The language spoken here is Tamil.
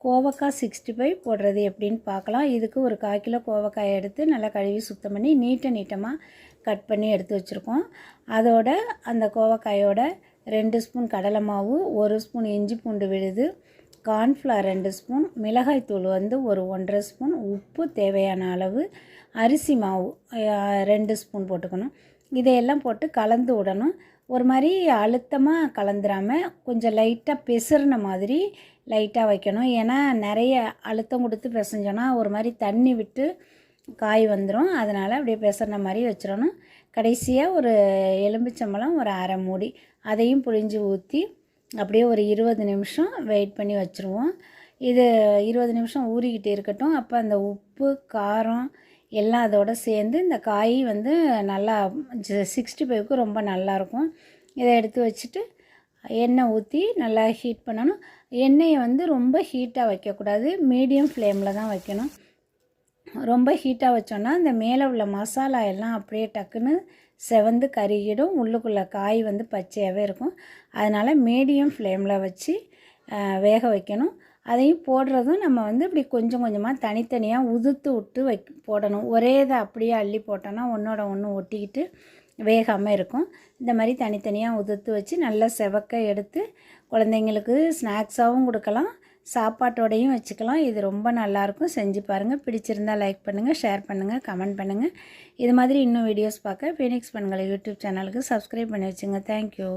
கோவக்காய் 65 போடுறது எப்படின்னு பார்க்கலாம். இதுக்கு ஒரு 1/4 கிலோ கோவக்காயை எடுத்து நல்லா கழுவி சுத்தம் பண்ணி நீட்டமாக கட் பண்ணி எடுத்து வச்சுருக்கோம். அதோட அந்த கோவக்காயோட 2 ஸ்பூன் கடலை மாவு, 1 ஸ்பூன் இஞ்சி பூண்டு விழுது, கார்ன்ஃப்ளவர் 2 ஸ்பூன், மிளகாய்த்தூள் வந்து ஒரு 1½ ஸ்பூன், உப்பு தேவையான அளவு, அரிசி மாவு 2 ஸ்பூன் போட்டுக்கணும். இதையெல்லாம் போட்டு கலந்து விடணும். ஒரு மாதிரி அழுத்தமாக கலந்துராமல் கொஞ்சம் லைட்டாக பெசறின மாதிரி லைட்டாக வைக்கணும். ஏன்னா நிறைய அழுத்தம் கொடுத்து பிசைஞ்சோன்னா ஒரு மாதிரி தண்ணி விட்டு காய் வந்துடும். அதனால் அப்படியே பெசறின மாதிரி வச்சிடணும். கடைசியாக ஒரு எலும்பிச்சம்பழம் ஒரு அரை மூடி அதையும் புழிஞ்சு ஊற்றி அப்படியே ஒரு 20 நிமிஷம் வெயிட் பண்ணி வச்சுருவோம். இது 20 நிமிஷம் ஊறிக்கிட்டு இருக்கட்டும். அப்போ அந்த உப்பு காரம் எல்லாம் அதோடு சேர்ந்து இந்த காய் வந்து நல்லா 65க்கு ரொம்ப நல்லாயிருக்கும். இதை எடுத்து வச்சுட்டு எண்ணெய் ஊற்றி நல்லா ஹீட் பண்ணணும். எண்ணெயை வந்து ரொம்ப ஹீட்டாக வைக்கக்கூடாது, மீடியம் ஃப்ளேமில் தான் வைக்கணும். ரொம்ப ஹீட்டாக வச்சோன்னா இந்த மேலே உள்ள மசாலா எல்லாம் அப்படியே டக்குன்னு செவந்து கருகிடும். உள்ளுக்குள்ளே காய் வந்து பச்சையாகவே இருக்கும். அதனால் மீடியம் ஃப்ளேமில் வச்சு வேக வைக்கணும். அதையும் போடுறதும் நம்ம வந்து இப்படி கொஞ்சம் கொஞ்சமாக தனித்தனியாக உதுத்து விட்டு போடணும். ஒரே இதை அப்படியே அள்ளி போட்டோன்னா ஒன்றோட ஒன்று ஒட்டிக்கிட்டு வேகாமல் இருக்கும். இந்த மாதிரி தனித்தனியாக உதுத்து வச்சு நல்லா செவக்க எடுத்து குழந்தைங்களுக்கு ஸ்நாக்ஸாகவும் கொடுக்கலாம், சாப்பாட்டோடையும் வச்சுக்கலாம். இது ரொம்ப நல்லாயிருக்கும். செஞ்சு பாருங்கள். பிடிச்சிருந்தால் லைக் பண்ணுங்கள், ஷேர் பண்ணுங்கள், கமெண்ட் பண்ணுங்கள். இது மாதிரி இன்னும் வீடியோஸ் பார்க்க ஃபீனிக்ஸ் பெண்கள் யூடியூப் சேனலுக்கு சப்ஸ்கிரைப் பண்ணி வச்சுங்க. தேங்க்யூ.